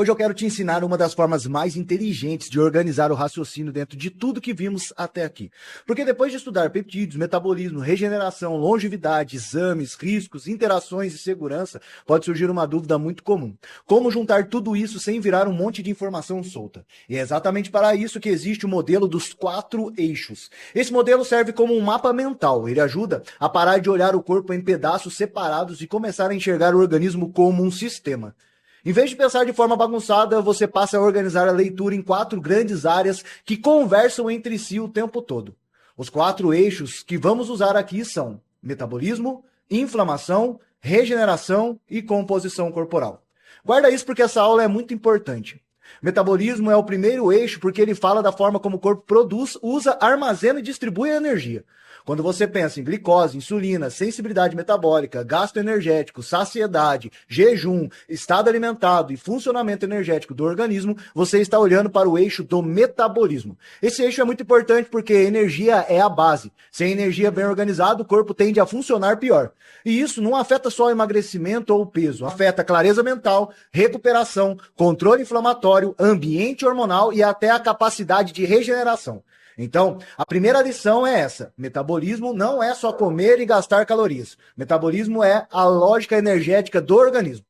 Hoje eu quero te ensinar uma das formas mais inteligentes de organizar o raciocínio dentro de tudo que vimos até aqui. Porque depois de estudar peptídeos, metabolismo, regeneração, longevidade, exames, riscos, interações e segurança, pode surgir uma dúvida muito comum. Como juntar tudo isso sem virar um monte de informação solta? E é exatamente para isso que existe o modelo dos 4 eixos. Esse modelo serve como um mapa mental. Ele ajuda a parar de olhar o corpo em pedaços separados e começar a enxergar o organismo como um sistema. Em vez de pensar de forma bagunçada, você passa a organizar a leitura em 4 grandes áreas que conversam entre si o tempo todo. Os 4 eixos que vamos usar aqui são metabolismo, inflamação, regeneração e composição corporal. Guarda isso porque essa aula é muito importante. Metabolismo é o primeiro eixo porque ele fala da forma como o corpo produz, usa, armazena e distribui a energia. Quando você pensa em glicose, insulina, sensibilidade metabólica, gasto energético, saciedade, jejum, estado alimentado e funcionamento energético do organismo, você está olhando para o eixo do metabolismo. Esse eixo é muito importante porque a energia é a base. Sem energia bem organizada, o corpo tende a funcionar pior. E isso não afeta só o emagrecimento ou o peso, afeta a clareza mental, recuperação, controle inflamatório, ambiente hormonal e até a capacidade de regeneração. Então, a primeira lição é essa. Metabolismo não é só comer e gastar calorias. Metabolismo é a lógica energética do organismo.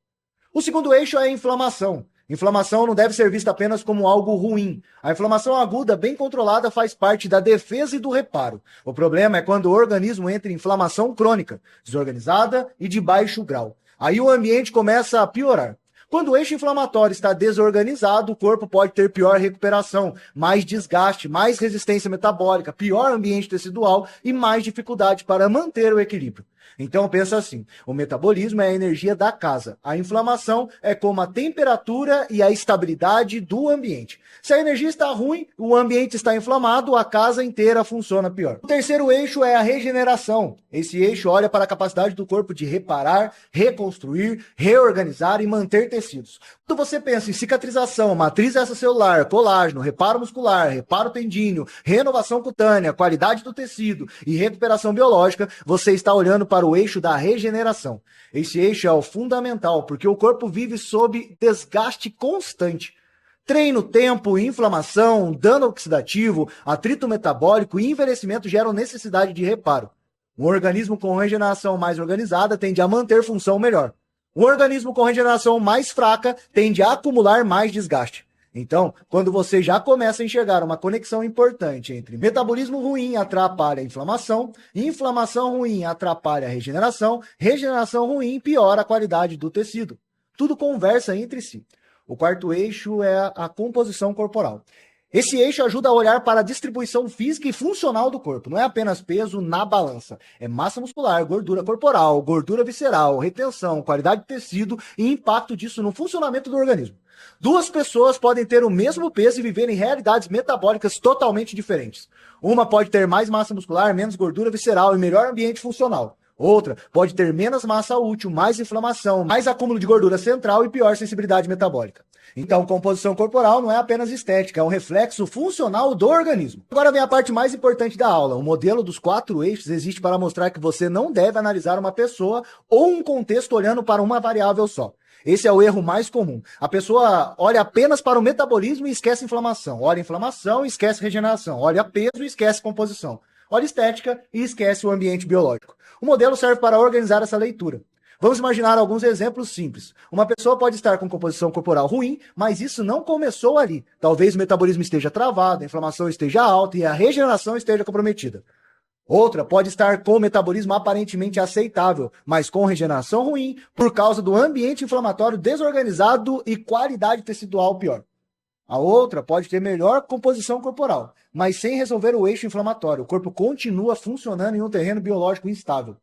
O segundo eixo é a inflamação. Inflamação não deve ser vista apenas como algo ruim. A inflamação aguda, bem controlada, faz parte da defesa e do reparo. O problema é quando o organismo entra em inflamação crônica, desorganizada e de baixo grau. Aí o ambiente começa a piorar. Quando o eixo inflamatório está desorganizado, o corpo pode ter pior recuperação, mais desgaste, mais resistência metabólica, pior ambiente tecidual e mais dificuldade para manter o equilíbrio. Então pensa assim, o metabolismo é a energia da casa, a inflamação é como a temperatura e a estabilidade do ambiente. Se a energia está ruim, o ambiente está inflamado, a casa inteira funciona pior. O terceiro eixo é a regeneração. Esse eixo olha para a capacidade do corpo de reparar, reconstruir, reorganizar e manter tecidos. Quando você pensa em cicatrização, matriz extracelular, colágeno, reparo muscular, reparo tendíneo, renovação cutânea, qualidade do tecido e recuperação biológica, você está olhando para o eixo da regeneração. Esse eixo é o fundamental, porque o corpo vive sob desgaste constante. Treino, tempo, inflamação, dano oxidativo, atrito metabólico e envelhecimento geram necessidade de reparo. Um organismo com regeneração mais organizada tende a manter função melhor. Um organismo com regeneração mais fraca tende a acumular mais desgaste. Então, quando você já começa a enxergar uma conexão importante entre metabolismo ruim atrapalha a inflamação, inflamação ruim atrapalha a regeneração, regeneração ruim piora a qualidade do tecido. Tudo conversa entre si. O quarto eixo é a composição corporal. Esse eixo ajuda a olhar para a distribuição física e funcional do corpo. Não é apenas peso na balança. É massa muscular, gordura corporal, gordura visceral, retenção, qualidade de tecido e impacto disso no funcionamento do organismo. 2 pessoas podem ter o mesmo peso e viver em realidades metabólicas totalmente diferentes. Uma pode ter mais massa muscular, menos gordura visceral e melhor ambiente funcional. Outra pode ter menos massa útil, mais inflamação, mais acúmulo de gordura central e pior sensibilidade metabólica. Então, composição corporal não é apenas estética, é um reflexo funcional do organismo. Agora vem a parte mais importante da aula. O modelo dos 4 eixos existe para mostrar que você não deve analisar uma pessoa ou um contexto olhando para uma variável só. Esse é o erro mais comum. A pessoa olha apenas para o metabolismo e esquece inflamação. Olha inflamação e esquece regeneração. Olha peso e esquece composição. Olha estética e esquece o ambiente biológico. O modelo serve para organizar essa leitura. Vamos imaginar alguns exemplos simples. Uma pessoa pode estar com composição corporal ruim, mas isso não começou ali. Talvez o metabolismo esteja travado, a inflamação esteja alta e a regeneração esteja comprometida. Outra pode estar com o metabolismo aparentemente aceitável, mas com regeneração ruim por causa do ambiente inflamatório desorganizado e qualidade tecidual pior. A outra pode ter melhor composição corporal, mas sem resolver o eixo inflamatório. O corpo continua funcionando em um terreno biológico instável.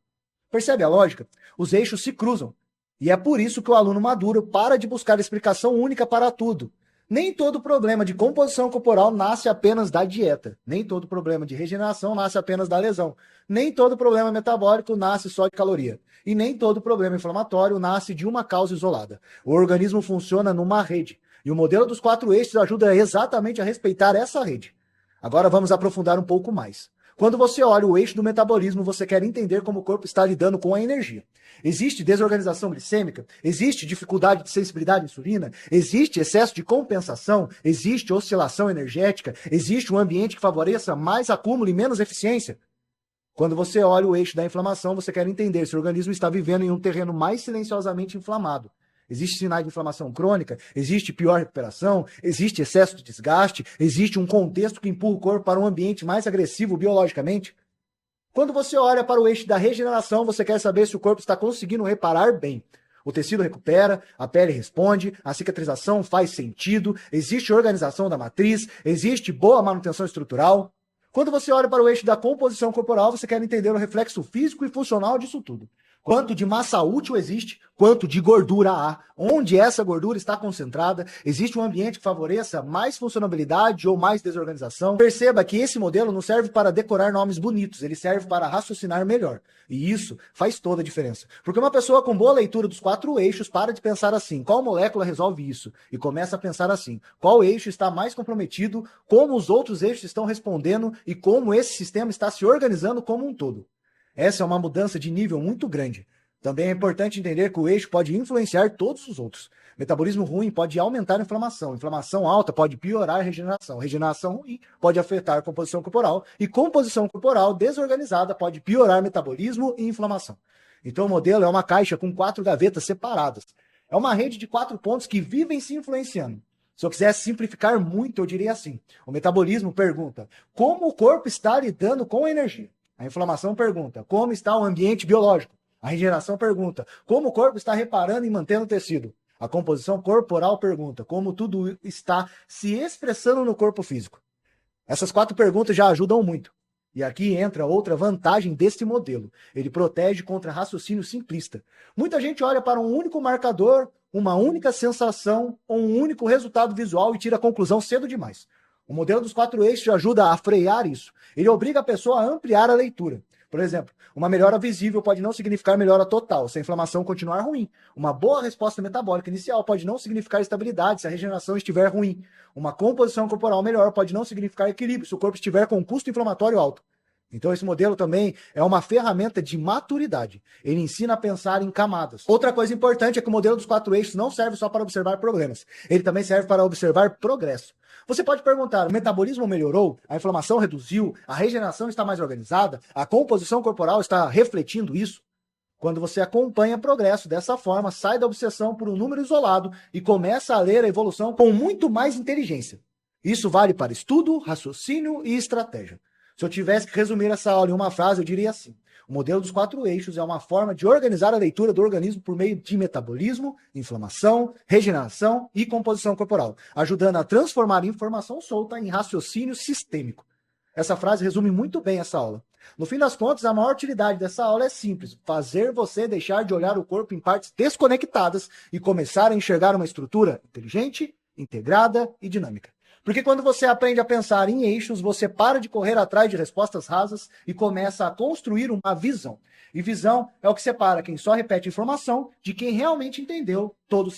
Percebe a lógica? Os eixos se cruzam. E é por isso que o aluno maduro para de buscar explicação única para tudo. Nem todo problema de composição corporal nasce apenas da dieta. Nem todo problema de regeneração nasce apenas da lesão. Nem todo problema metabólico nasce só de caloria. E nem todo problema inflamatório nasce de uma causa isolada. O organismo funciona numa rede. E o modelo dos 4 eixos ajuda exatamente a respeitar essa rede. Agora vamos aprofundar um pouco mais. Quando você olha o eixo do metabolismo, você quer entender como o corpo está lidando com a energia. Existe desorganização glicêmica? Existe dificuldade de sensibilidade à insulina? Existe excesso de compensação? Existe oscilação energética? Existe um ambiente que favoreça mais acúmulo e menos eficiência? Quando você olha o eixo da inflamação, você quer entender se o organismo está vivendo em um terreno mais silenciosamente inflamado. Existe sinais de inflamação crônica, existe pior recuperação, existe excesso de desgaste, existe um contexto que empurra o corpo para um ambiente mais agressivo biologicamente. Quando você olha para o eixo da regeneração, você quer saber se o corpo está conseguindo reparar bem. O tecido recupera, a pele responde, a cicatrização faz sentido, existe organização da matriz, existe boa manutenção estrutural. Quando você olha para o eixo da composição corporal, você quer entender o reflexo físico e funcional disso tudo. Quanto de massa útil existe, quanto de gordura há, onde essa gordura está concentrada, existe um ambiente que favoreça mais funcionalidade ou mais desorganização. Perceba que esse modelo não serve para decorar nomes bonitos, ele serve para raciocinar melhor. E isso faz toda a diferença. Porque uma pessoa com boa leitura dos 4 eixos para de pensar assim, qual molécula resolve isso? E começa a pensar assim, qual eixo está mais comprometido, como os outros eixos estão respondendo e como esse sistema está se organizando como um todo. Essa é uma mudança de nível muito grande. Também é importante entender que o eixo pode influenciar todos os outros. Metabolismo ruim pode aumentar a inflamação. Inflamação alta pode piorar a regeneração. Regeneração ruim pode afetar a composição corporal. E composição corporal desorganizada pode piorar metabolismo e inflamação. Então o modelo é uma caixa com 4 gavetas separadas. É uma rede de 4 pontos que vivem se influenciando. Se eu quisesse simplificar muito, eu diria assim. O metabolismo pergunta como o corpo está lidando com a energia. A inflamação pergunta como está o ambiente biológico. A regeneração pergunta como o corpo está reparando e mantendo o tecido. A composição corporal pergunta como tudo está se expressando no corpo físico. Essas 4 perguntas já ajudam muito. E aqui entra outra vantagem desse modelo. Ele protege contra raciocínio simplista. Muita gente olha para um único marcador, uma única sensação ou um único resultado visual e tira a conclusão cedo demais. O modelo dos 4 eixos ajuda a frear isso. Ele obriga a pessoa a ampliar a leitura. Por exemplo, uma melhora visível pode não significar melhora total, se a inflamação continuar ruim. Uma boa resposta metabólica inicial pode não significar estabilidade, se a regeneração estiver ruim. Uma composição corporal melhor pode não significar equilíbrio, se o corpo estiver com um custo inflamatório alto. Então esse modelo também é uma ferramenta de maturidade. Ele ensina a pensar em camadas. Outra coisa importante é que o modelo dos 4 eixos não serve só para observar problemas. Ele também serve para observar progresso. Você pode perguntar, o metabolismo melhorou? A inflamação reduziu? A regeneração está mais organizada? A composição corporal está refletindo isso? Quando você acompanha progresso dessa forma, sai da obsessão por um número isolado e começa a ler a evolução com muito mais inteligência. Isso vale para estudo, raciocínio e estratégia. Se eu tivesse que resumir essa aula em uma frase, eu diria assim. O modelo dos 4 eixos é uma forma de organizar a leitura do organismo por meio de metabolismo, inflamação, regeneração e composição corporal, ajudando a transformar informação solta em raciocínio sistêmico. Essa frase resume muito bem essa aula. No fim das contas, a maior utilidade dessa aula é simples, fazer você deixar de olhar o corpo em partes desconectadas e começar a enxergar uma estrutura inteligente, integrada e dinâmica. Porque quando você aprende a pensar em eixos, você para de correr atrás de respostas rasas e começa a construir uma visão. E visão é o que separa quem só repete informação de quem realmente entendeu todo o sistema.